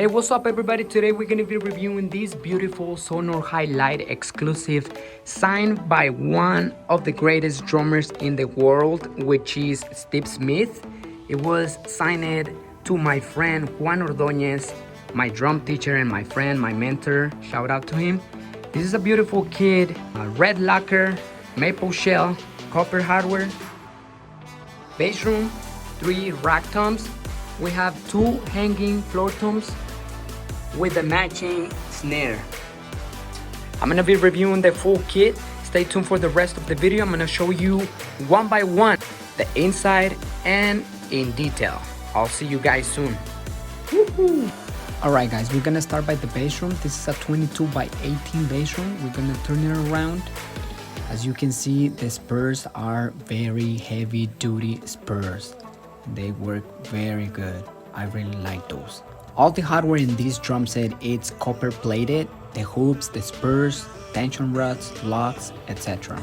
Hey, what's up everybody? Today we're gonna be reviewing this beautiful SONOR Hilite Exclusive signed by one of the greatest drummers in the world, which is Steve Smith. It was signed to my friend Juan Ordoñes, my drum teacher and my friend, my mentor. Shout out to him. This is a beautiful kit, red lacquer, maple shell, copper hardware, bass room, 3 rack toms. We have 2 hanging floor toms with the matching snare. I'm gonna be reviewing the full kit. Stay tuned for the rest of the video. I'm gonna show you one by one the inside and in detail. I'll see you guys soon. Alright guys, we're gonna start by the bass room. This is a 22 by 18 bass room. We're gonna turn it around. As you can see, the spurs are very heavy duty spurs. They work very good. I really like those. All the hardware in this drum set is copper plated. The hoops, the spurs, tension rods, locks, etc.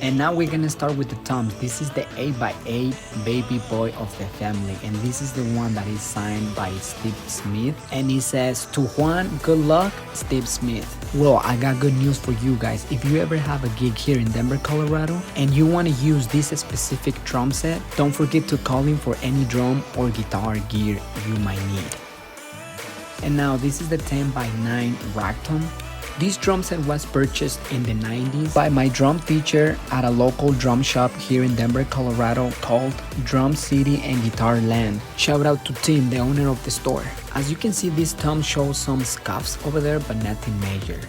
And now we're gonna start with the toms. This is the 8x8 baby boy of the family, and this is the one that is signed by Steve Smith, and it says, "To Juan, good luck, Steve Smith." Well, I got good news for you guys. If you ever have a gig here in Denver, Colorado, and you want to use this specific drum set, don't forget to call him for any drum or guitar gear you might need. And now this is the 10x9 rack tom. This drum set was purchased in the 90s by my drum teacher at a local drum shop here in Denver, Colorado called Drum City and Guitar Land. Shout out to Tim, the owner of the store. As you can see, this tom shows some scuffs over there, but nothing major.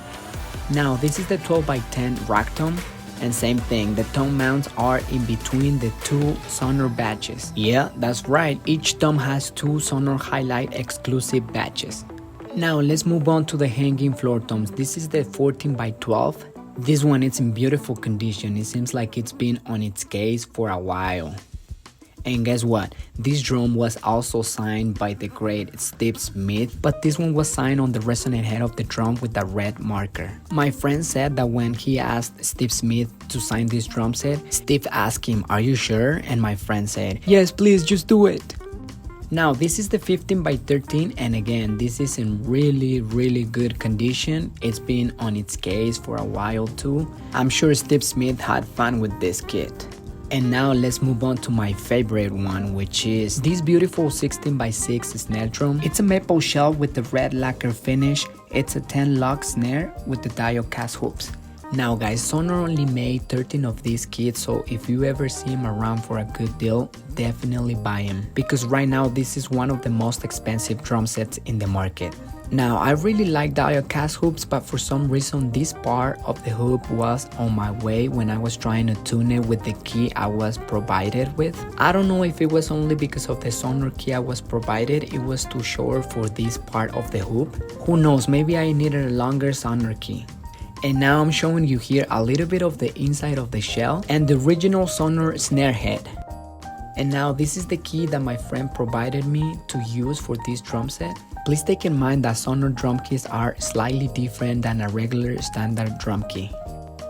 Now this is the 12x10 rack tom, and same thing, the tom mounts are in between the 2 SONOR badges. Yeah, that's right, each tom has 2 SONOR Hilite Exclusive badges. Now let's move on to the hanging floor toms. This is the 14x12. This one is in beautiful condition. It seems like it's been on its case for a while. And guess what? This drum was also signed by the great Steve Smith, but this one was signed on the resonant head of the drum with a red marker. My friend said that when he asked Steve Smith to sign this drum set, Steve asked him, "Are you sure?" And my friend said, "Yes, please, just do it." Now this is the 15x13, and again, this is in really good condition. It's been on its case for a while too. I'm sure Steve Smith had fun with this kit. And now let's move on to my favorite one, which is this beautiful 16x6 snare drum. It's a maple shell with the red lacquer finish. It's a 10 lock snare with the dial cast hoops. Now guys, SONOR only made 13 of these kits, so if you ever see them around for a good deal, definitely buy them, because right now this is one of the most expensive drum sets in the market. Now I really like dial cast hoops, but for some reason this part of the hoop was on my way when I was trying to tune it with the key I was provided with. I don't know if it was only because of the SONOR key I was provided, it was too short for this part of the hoop. Who knows, maybe I needed a longer SONOR key. And now I'm showing you here a little bit of the inside of the shell and the original SONOR snare head. And now this is the key that my friend provided me to use for this drum set. Please take in mind that SONOR drum keys are slightly different than a regular standard drum key.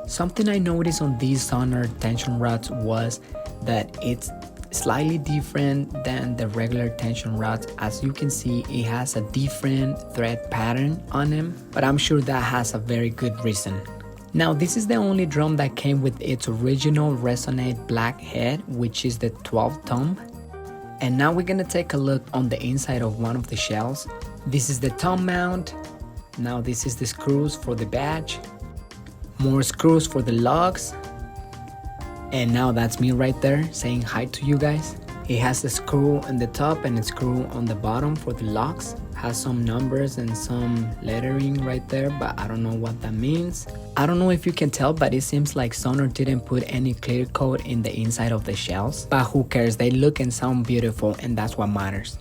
Something I noticed on these SONOR tension rods was that it's slightly different than the regular tension rods. As you can see, it has a different thread pattern on them, but I'm sure that has a very good reason. Now this is the only drum that came with its original resonate black head, which is the 12 tom. And now we're gonna take a look on the inside of one of the shells. This is the tom mount. Now this is the screws for the badge, more screws for the lugs. And now that's me right there saying hi to you guys. It has a screw on the top and a screw on the bottom for the locks. Has some numbers and some lettering right there, but I don't know what that means. I don't know if you can tell, but it seems like SONOR didn't put any clear coat in the inside of the shells. But who cares, they look and sound beautiful, and that's what matters.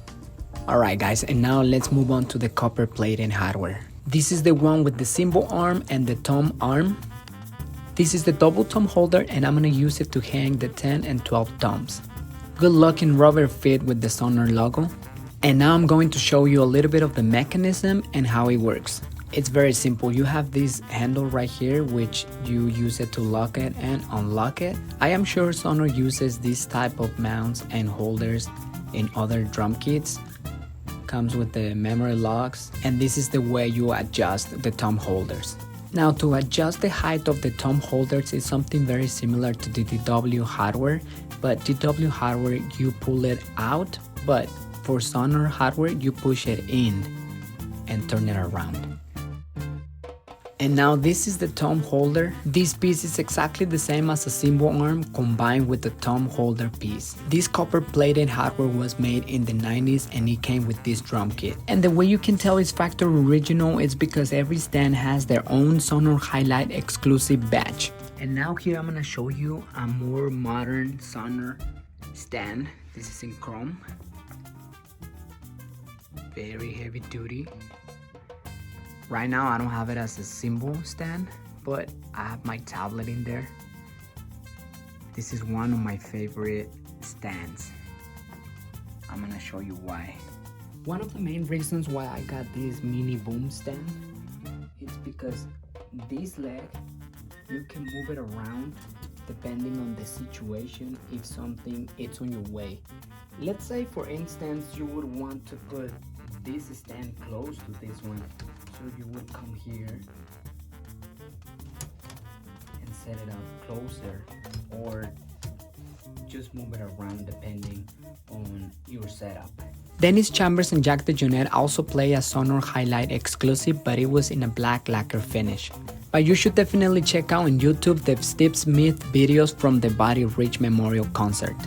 Alright guys, and now let's move on to the copper plating hardware. This is the one with the cymbal arm and the tom arm. This is the double tom holder, and I'm gonna use it to hang the 10 and 12 toms. Good luck in rubber fit with the SONOR logo. And now I'm going to show you a little bit of the mechanism and how it works. It's very simple. You have this handle right here, which you use it to lock it and unlock it. I am sure SONOR uses this type of mounts and holders in other drum kits. comes with the memory locks, and this is the way you adjust the tom holders. Now, to adjust the height of the tom holders is something very similar to the DW hardware, but DW hardware you pull it out, but for SONOR hardware you push it in and turn it around. And now this is the tom holder. This piece is exactly the same as a cymbal arm combined with the tom holder piece. This copper plated hardware was made in the 90s and it came with this drum kit. And the way you can tell it's factory original is because every stand has their own SONOR Hilite Exclusive badge. And now here I'm gonna show you a more modern SONOR stand. This is in chrome. Very heavy duty. Right now I don't have it as a cymbal stand, but I have my tablet in there. This is one of my favorite stands. I'm gonna show you why. One of the main reasons why I got this mini boom stand is because this leg, you can move it around depending on the situation if something is on your way. Let's say for instance you would want to put this stand close to this one. So you would come here and set it up closer, or just move it around depending on your setup. Dennis Chambers and Jack DeJohnette also play a SONOR Hilite Exclusive, but it was in a black lacquer finish. But you should definitely check out on YouTube the Steve Smith videos from the Buddy Rich Memorial Concert.